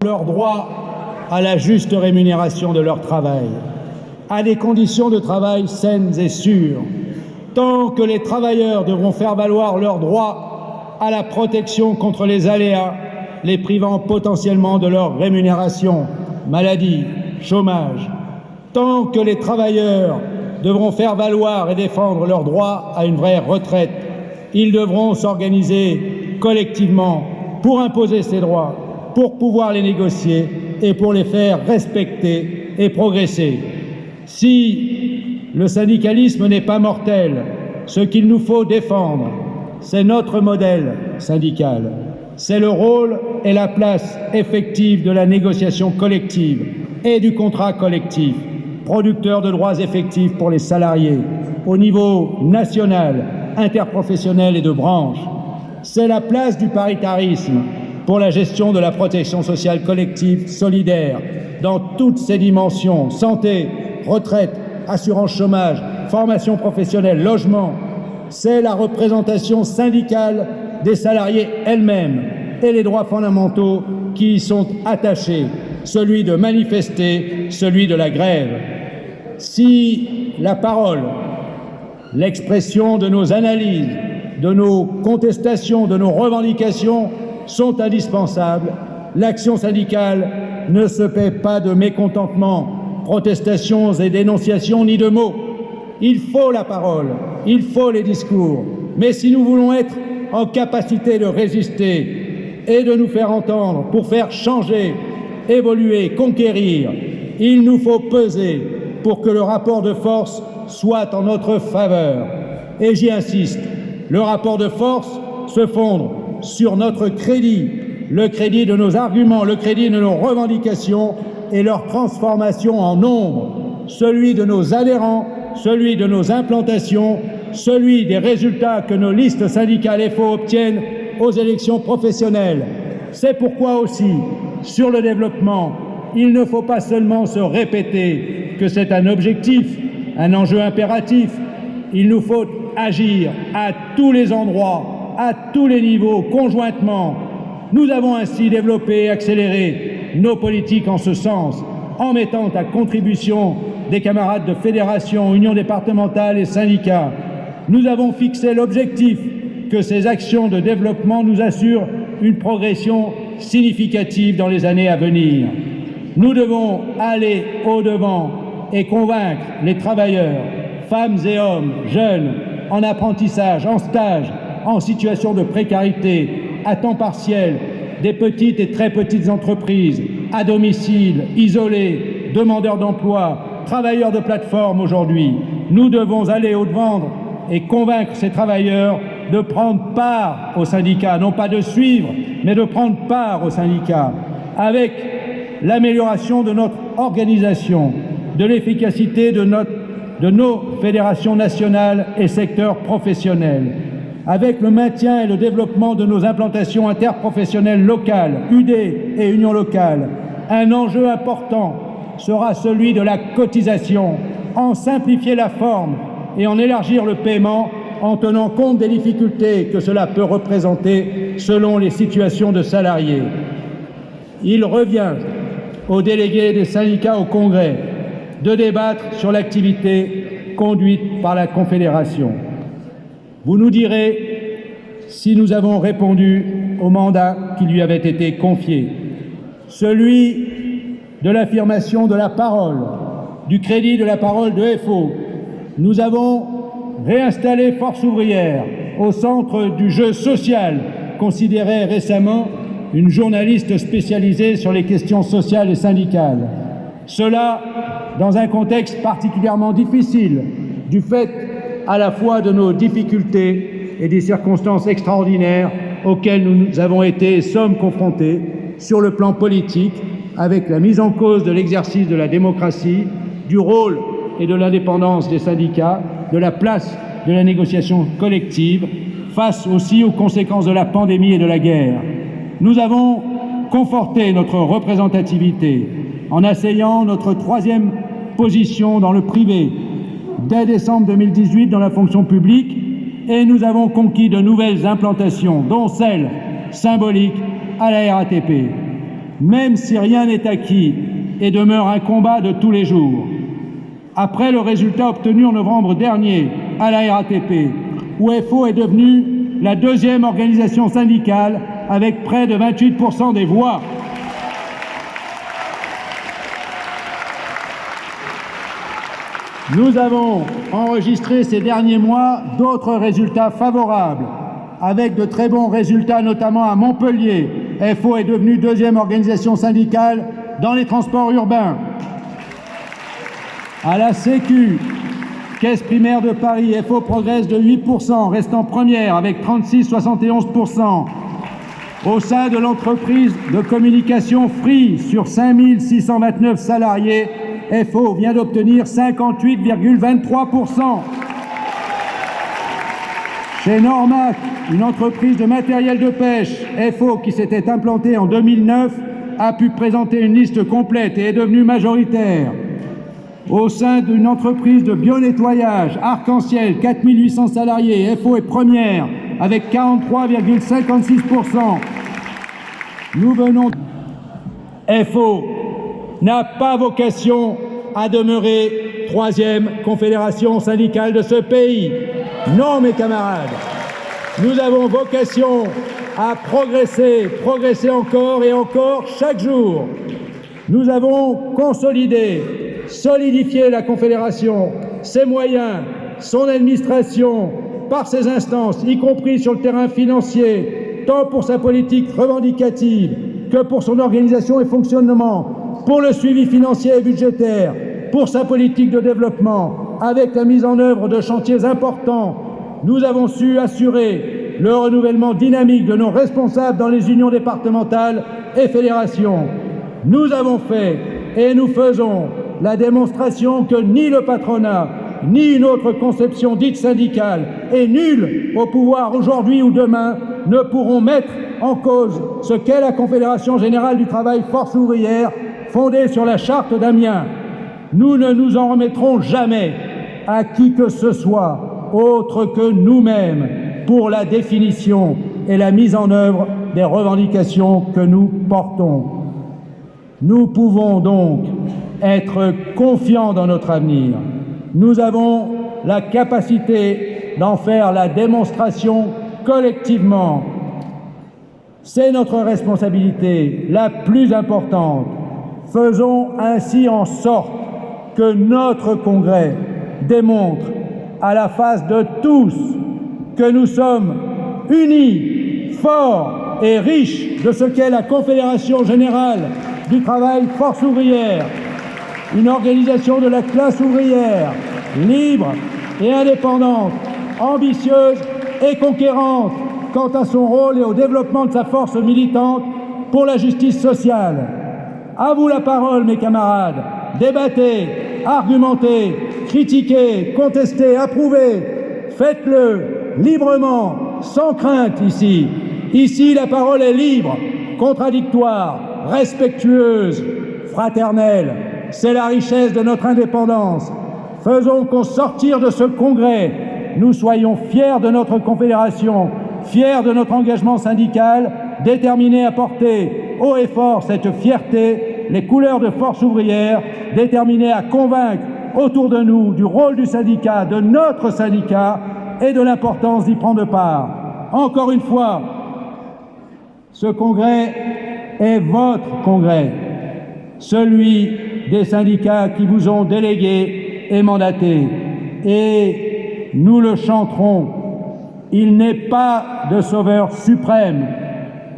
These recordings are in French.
leur droit à la juste rémunération de leur travail, à des conditions de travail saines et sûres, tant que les travailleurs devront faire valoir leur droit à la protection contre les aléas, les privant potentiellement de leur rémunération, maladie, chômage, tant que les travailleurs devront faire valoir et défendre leur droit à une vraie retraite, ils devront s'organiser collectivement pour imposer ces droits, pour pouvoir les négocier et pour les faire respecter et progresser. Si le syndicalisme n'est pas mortel, ce qu'il nous faut défendre, c'est notre modèle syndical. C'est le rôle et la place effective de la négociation collective et du contrat collectif, producteur de droits effectifs pour les salariés, au niveau national, interprofessionnel et de branche. C'est la place du paritarisme pour la gestion de la protection sociale collective solidaire dans toutes ses dimensions, santé, retraite, assurance chômage, formation professionnelle, logement. C'est la représentation syndicale des salariés elles-mêmes et les droits fondamentaux qui y sont attachés, celui de manifester, celui de la grève. Si la parole, l'expression de nos analyses, de nos contestations, de nos revendications sont indispensables, l'action syndicale ne se paie pas de mécontentement, protestations et dénonciations, ni de mots. Il faut la parole, il faut les discours, mais si nous voulons être en capacité de résister et de nous faire entendre pour faire changer, évoluer, conquérir, il nous faut peser pour que le rapport de force soit en notre faveur. Et j'y insiste, le rapport de force se fonde sur notre crédit, le crédit de nos arguments, le crédit de nos revendications et leur transformation en nombre, celui de nos adhérents, celui de nos implantations, celui des résultats que nos listes syndicales FO obtiennent aux élections professionnelles. C'est pourquoi aussi, sur le développement, il ne faut pas seulement se répéter que c'est un objectif, un enjeu impératif. Il nous faut agir à tous les endroits, à tous les niveaux, conjointement. Nous avons ainsi développé et accéléré nos politiques en ce sens, en mettant à contribution des camarades de fédérations, unions départementales et syndicats. Nous avons fixé l'objectif que ces actions de développement nous assurent une progression significative dans les années à venir. Nous devons aller au-devant et convaincre les travailleurs, femmes et hommes, jeunes, en apprentissage, en stage, en situation de précarité, à temps partiel, des petites et très petites entreprises, à domicile, isolés, demandeurs d'emploi, travailleurs de plateforme aujourd'hui. Nous devons aller au-devant et convaincre ces travailleurs de prendre part au syndicat, non pas de suivre, mais de prendre part au syndicat, avec l'amélioration de notre organisation, de l'efficacité de nos fédérations nationales et secteurs professionnels, avec le maintien et le développement de nos implantations interprofessionnelles locales, UD et unions locales. Un enjeu important sera celui de la cotisation, en simplifier la forme et en élargir le paiement en tenant compte des difficultés que cela peut représenter selon les situations de salariés. Il revient aux délégués des syndicats au Congrès de débattre sur l'activité conduite par la Confédération. Vous nous direz si nous avons répondu au mandat qui lui avait été confié, celui de l'affirmation de la parole, du crédit de la parole de FO. Nous avons réinstallé Force ouvrière au centre du jeu social, considérait récemment une journaliste spécialisée sur les questions sociales et syndicales. Cela dans un contexte particulièrement difficile, du fait à la fois de nos difficultés et des circonstances extraordinaires auxquelles nous avons été et sommes confrontés sur le plan politique, avec la mise en cause de l'exercice de la démocratie, du rôle et de l'indépendance des syndicats, de la place de la négociation collective, face aussi aux conséquences de la pandémie et de la guerre. Nous avons conforté notre représentativité en asseyant notre troisième position dans le privé dès décembre 2018 dans la fonction publique, et nous avons conquis de nouvelles implantations, dont celle symbolique à la RATP. même si rien n'est acquis et demeure un combat de tous les jours. Après le résultat obtenu en novembre dernier à la RATP, où FO est devenue la deuxième organisation syndicale avec près de 28% des voix. Nous avons enregistré ces derniers mois d'autres résultats favorables, avec de très bons résultats notamment à Montpellier. FO est devenue deuxième organisation syndicale dans les transports urbains. À la Sécu, Caisse primaire de Paris, FO progresse de 8%, restant première avec 36,71%. Au sein de l'entreprise de communication Free, sur 5 629 salariés, FO vient d'obtenir 58,23%. Chez Normac, une entreprise de matériel de pêche, FO, qui s'était implantée en 2009, a pu présenter une liste complète et est devenue majoritaire. Au sein d'une entreprise de bio-nettoyage, Arc-en-Ciel, 4 800 salariés, FO est première avec 43,56%. Nous venons... FO n'a pas vocation à demeurer troisième confédération syndicale de ce pays. Non, mes camarades, nous avons vocation à progresser encore et encore chaque jour. Nous avons consolidé, solidifié la Confédération, ses moyens, son administration, par ses instances, y compris sur le terrain financier, tant pour sa politique revendicative que pour son organisation et fonctionnement, pour le suivi financier et budgétaire, pour sa politique de développement, avec la mise en œuvre de chantiers importants. Nous avons su assurer le renouvellement dynamique de nos responsables dans les unions départementales et fédérations. Nous avons fait et nous faisons la démonstration que ni le patronat, ni une autre conception dite syndicale, et nul au pouvoir aujourd'hui ou demain, ne pourront mettre en cause ce qu'est la Confédération Générale du Travail Force Ouvrière, fondée sur la Charte d'Amiens. Nous ne nous en remettrons jamais à qui que ce soit, autre que nous-mêmes, pour la définition et la mise en œuvre des revendications que nous portons. Nous pouvons donc être confiants dans notre avenir. Nous avons la capacité d'en faire la démonstration collectivement. C'est notre responsabilité la plus importante. Faisons ainsi en sorte que notre Congrès démontre à la face de tous que nous sommes unis, forts et riches de ce qu'est la Confédération Générale du Travail Force Ouvrière, une organisation de la classe ouvrière, libre et indépendante, ambitieuse et conquérante quant à son rôle et au développement de sa force militante pour la justice sociale. À vous la parole, mes camarades. Débattez, argumentez, critiquez, contestez, approuvez. Faites-le librement, sans crainte ici. Ici, la parole est libre, contradictoire, respectueuse, fraternelle. C'est la richesse de notre indépendance. Faisons qu'au sortir de ce congrès, nous soyons fiers de notre confédération, fiers de notre engagement syndical, déterminés à porter haut et fort cette fierté, les couleurs de Force ouvrière, déterminés à convaincre autour de nous du rôle du syndicat, de notre syndicat et de l'importance d'y prendre part. Encore une fois, ce congrès est votre congrès, celui des syndicats qui vous ont délégués et mandatés. Et nous le chanterons, il n'est pas de sauveur suprême,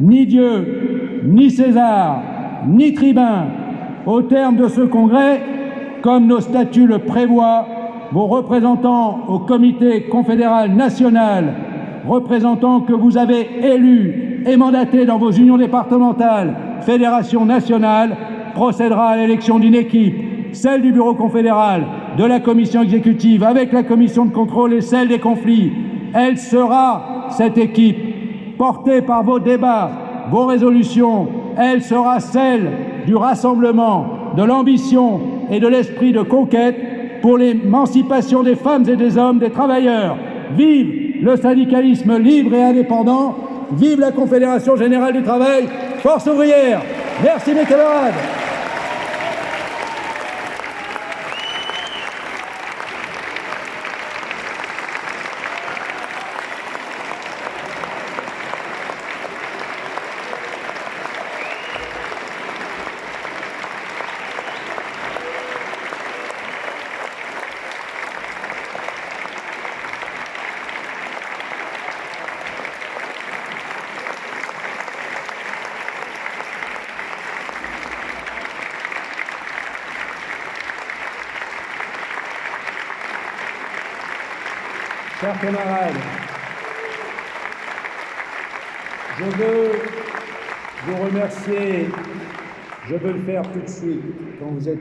ni Dieu, ni César, ni tribun. Au terme de ce congrès, comme nos statuts le prévoient, vos représentants au comité confédéral national, représentants que vous avez élus et mandatés dans vos unions départementales, fédération nationale, procédera à l'élection d'une équipe, celle du bureau confédéral, de la commission exécutive, avec la commission de contrôle et celle des conflits. Elle sera, cette équipe, portée par vos débats, vos résolutions. Elle sera celle du rassemblement, de l'ambition et de l'esprit de conquête pour l'émancipation des femmes et des hommes, des travailleurs. Vive le syndicalisme libre et indépendant, vive la Confédération Générale du Travail, Force ouvrière. Merci mes camarades. Chers camarades, je veux vous remercier. Je veux le faire tout de suite quand vous êtes